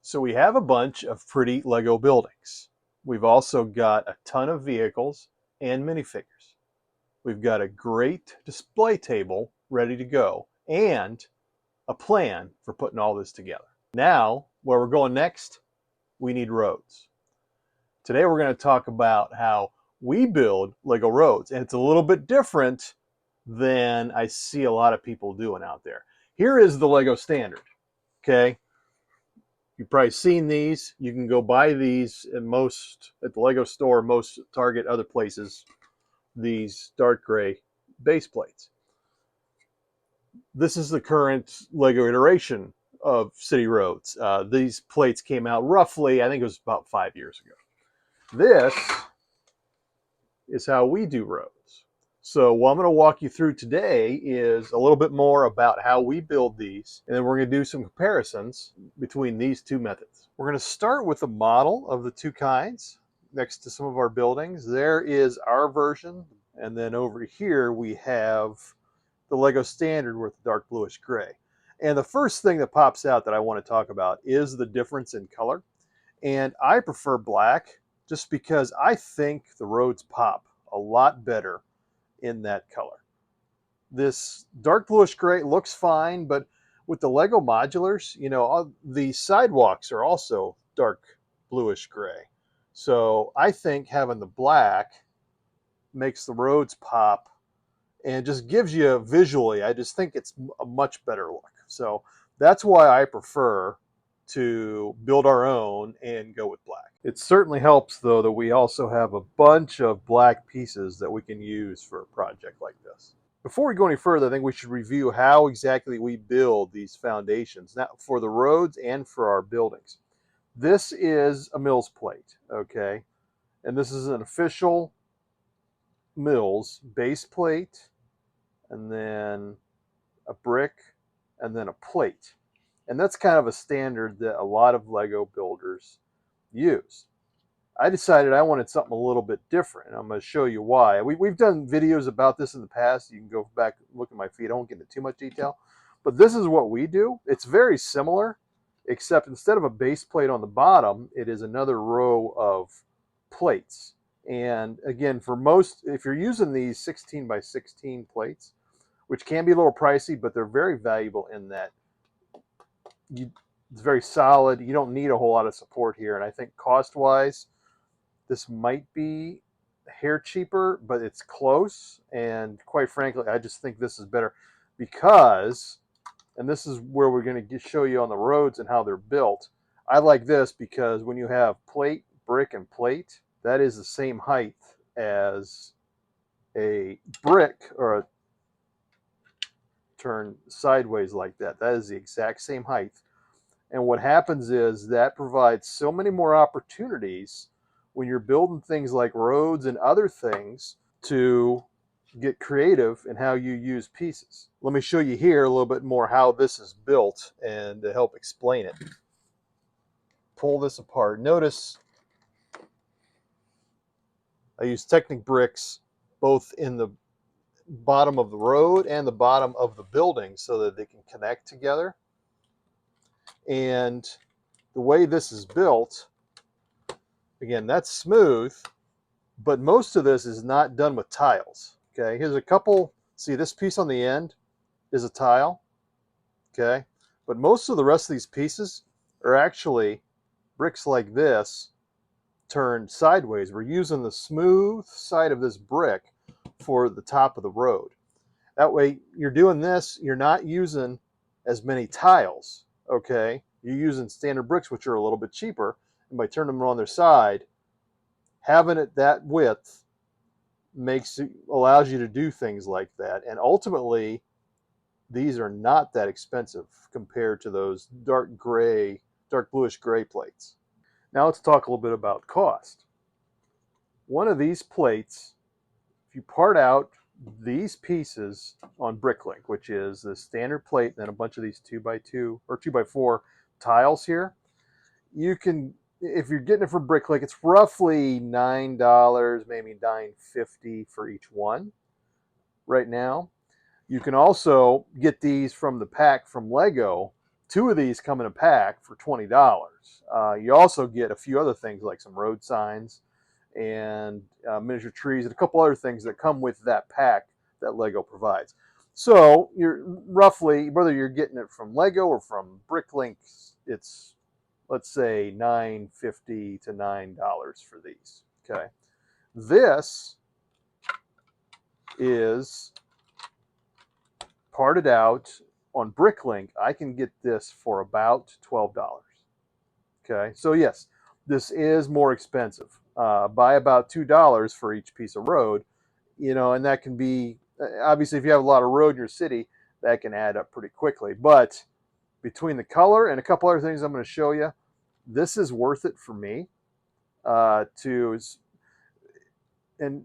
So we have a bunch of pretty Lego buildings. We've also got a ton of vehicles and minifigures. We've got a great display table ready to go and a plan for putting all this together. Now, where we're going next, we need roads. Today we're going to talk about how we build Lego roads, and it's a little bit different than I see a lot of people doing out there. Here is the Lego standard, okay? You've probably seen these. You can go buy these at the Lego store, most Target, other places, these dark gray base plates. This is the current Lego iteration of city roads. These plates came out roughly, I think it was about 5 years ago. This is how we do roads. So what I'm going to walk you through today is a little bit more about how we build these, and then we're going to do some comparisons between these two methods. We're going to start with a model of the two kinds next to some of our buildings. There is our version, and then over here we have the Lego standard with the dark bluish gray. And the first thing that pops out that I want to talk about is the difference in color. And I prefer black just because I think the roads pop a lot better in that color. This dark bluish gray looks fine, but with the Lego modulars, you know, the sidewalks are also dark bluish gray. So I think having the black makes the roads pop and just gives you visually, I just think it's a much better look. So that's why I prefer to build our own and go with black. It certainly helps, though, that we also have a bunch of black pieces that we can use for a project like this. Before we go any further, I think we should review how exactly we build these foundations, now for the roads and for our buildings. This is a Mills plate, okay? And this is an official Mills base plate, and then a brick, and then a plate. And that's kind of a standard that a lot of Lego builders use. I decided I wanted something a little bit different, and I'm going to show you why. We've done videos about this in the past. You can go back and look at my feed. I won't get into too much detail. But this is what we do. It's very similar, except instead of a base plate on the bottom, it is another row of plates. And again, for most, if you're using these 16 by 16 plates, which can be a little pricey, but they're very valuable in that it's very solid. You don't need a whole lot of support here. And I think cost-wise, this might be a hair cheaper, but it's close. And quite frankly, I just think this is better because, and this is where we're going to show you on the roads and how they're built. I like this because when you have plate, brick, and plate, that is the same height as a brick or a turn sideways like that. That is the exact same height. And what happens is that provides so many more opportunities when you're building things like roads and other things to get creative in how you use pieces. Let me show you here a little bit more how this is built and to help explain it. Pull this apart. Notice I use Technic bricks both in the bottom of the road and the bottom of the building so that they can connect together. And the way this is built, again, that's smooth, but most of this is not done with tiles. Okay, here's a couple. See, this piece on the end is a tile. Okay, but most of the rest of these pieces are actually bricks like this turned sideways. We're using the smooth side of this brick for the top of the road. That way, you're doing this, you're not using as many tiles, okay? You're using standard bricks, which are a little bit cheaper, and by turning them on their side, having it that width allows you to do things like that. And ultimately, these are not that expensive compared to those dark bluish gray plates. Now let's talk a little bit about cost. One of these plates, if you part out these pieces on Bricklink, which is the standard plate, and then a bunch of these 2x2 or 2x4 tiles here, you can, if you're getting it from Bricklink, it's roughly $9, maybe $9.50 for each one right now. You can also get these from the pack from Lego 2 of these come in a pack for $20. You also get a few other things like some road signs and miniature trees and a couple other things that come with that pack that Lego provides. So you're roughly, whether you're getting it from Lego or from Bricklink, it's, let's say, $9.50 to $9 for these. Okay, this is parted out on Bricklink. I can get this for about $12. Okay, so yes, this is more expensive by about $2 for each piece of road. You know, and that can be, obviously, if you have a lot of road in your city, that can add up pretty quickly. But between the color and a couple other things I'm going to show you, this is worth it for me to, and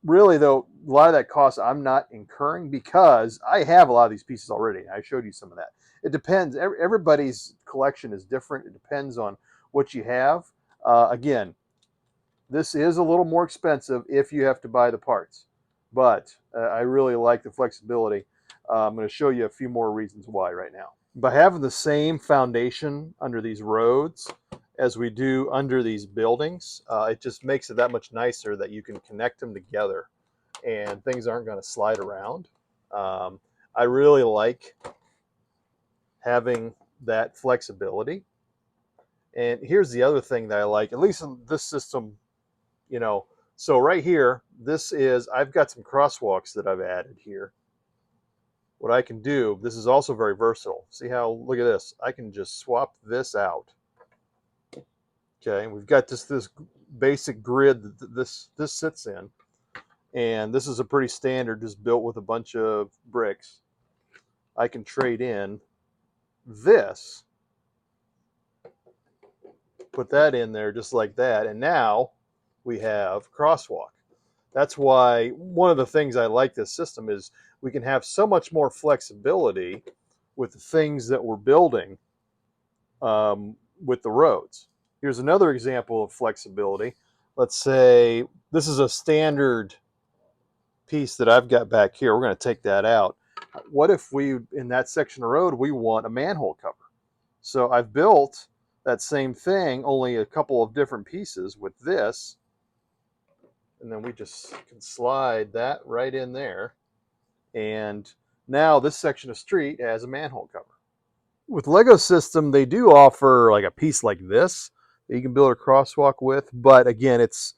really though, a lot of that cost I'm not incurring because I have a lot of these pieces already. I showed you some of that. It depends. Everybody's collection is different. It depends on what you have. Again, this is a little more expensive if you have to buy the parts, but I really like the flexibility. I'm going to show you a few more reasons why right now. By having the same foundation under these roads as we do under these buildings, it just makes it that much nicer that you can connect them together and things aren't going to slide around. I really like having that flexibility. And here's the other thing that I like, at least in this system, you know, so right here, this is, I've got some crosswalks that I've added here. What I can do, this is also very versatile. See how, look at this. I can just swap this out. Okay, we've got this basic grid that this sits in. And this is a pretty standard, just built with a bunch of bricks. I can trade in this, put that in there just like that, and now we have crosswalk. That's why one of the things I like this system is we can have so much more flexibility with the things that we're building with the roads. Here's another example of flexibility. Let's say this is a standard piece that I've got back here. We're going to take that out. What if we, in that section of road, we want a manhole cover? So I've built that same thing, only a couple of different pieces with this. And then we just can slide that right in there. And now this section of street has a manhole cover. With Lego System, they do offer like a piece like this that you can build a crosswalk with. But again, it's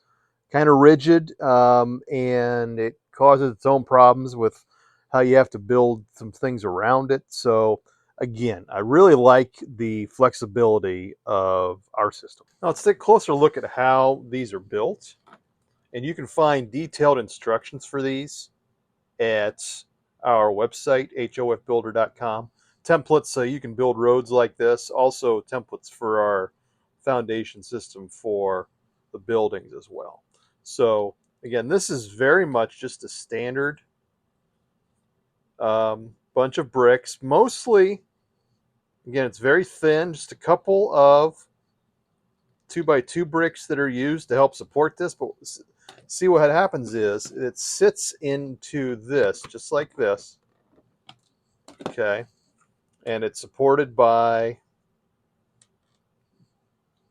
kind of rigid and it causes its own problems with how you have to build some things around it. So again, I really like the flexibility of our system. Now let's take a closer look at how these are built. And you can find detailed instructions for these at our website, hofbuilder.com. Templates so you can build roads like this. Also templates for our foundation system for the buildings as well. So again, this is very much just a standard bunch of bricks. Mostly, again, it's very thin, just a couple of 2x2 bricks that are used to help support this. But see, what happens is it sits into this, just like this. Okay. And it's supported by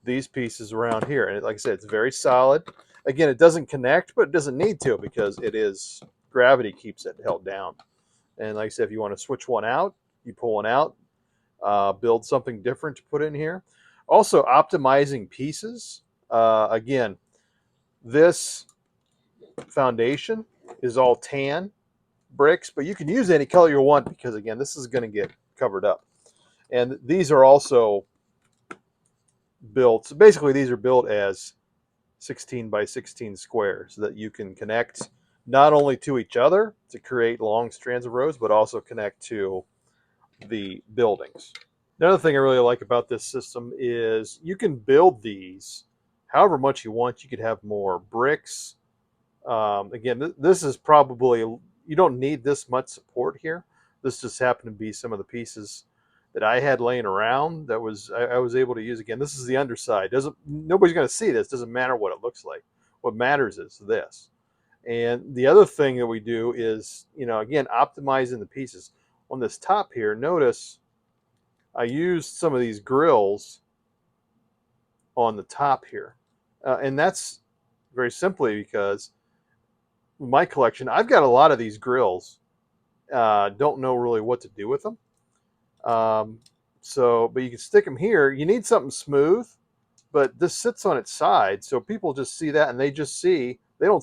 these pieces around here. And like I said, it's very solid. Again, it doesn't connect, but it doesn't need to because it is, gravity keeps it held down. And like I said, if you want to switch one out, you pull one out, build something different to put in here. Also, optimizing pieces. Again, this foundation is all tan bricks, but you can use any color you want because, again, this is going to get covered up. And these are also built, so basically these are built as 16 by 16 squares so that you can connect not only to each other to create long strands of roads, but also connect to the buildings. Another thing I really like about this system is you can build these however much you want. You could have more bricks. Again, this is probably, you don't need this much support here. This just happened to be some of the pieces that I had laying around that I was able to use. Again, this is the underside. Nobody's going to see this. Doesn't matter what it looks like. What matters is this. And the other thing that we do is, again, optimizing the pieces. On this top here, notice I used some of these grills on the top here. And that's very simply because my collection, I've got a lot of these grills. Don't know really what to do with them. Um, but you can stick them here. You need something smooth, but this sits on its side. So people just see that and they don't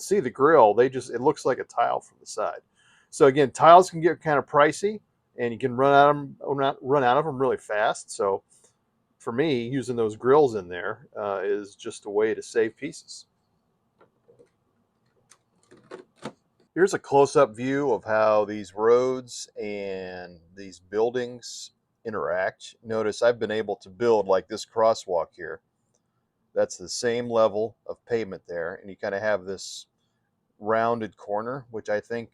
see the grill. It looks like a tile from the side. So again, tiles can get kind of pricey and you can run out of them really fast. So for me, using those grills in there is just a way to save pieces. Here's a close-up view of how these roads and these buildings interact. Notice I've been able to build like this crosswalk here. That's the same level of pavement there, and you kind of have this rounded corner, which I think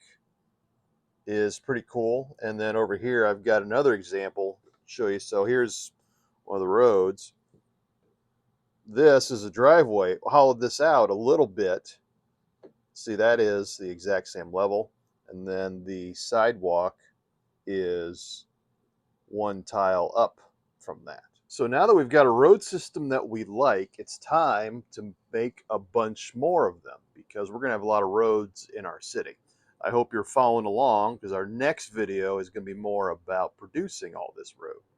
is pretty cool. And then over here, I've got another example to show you. So here's one of the roads. This is a driveway. Hollowed this out a little bit. See, that is the exact same level. And then the sidewalk is one tile up from that. So now that we've got a road system that we like, it's time to make a bunch more of them because we're going to have a lot of roads in our city. I hope you're following along because our next video is going to be more about producing all this road.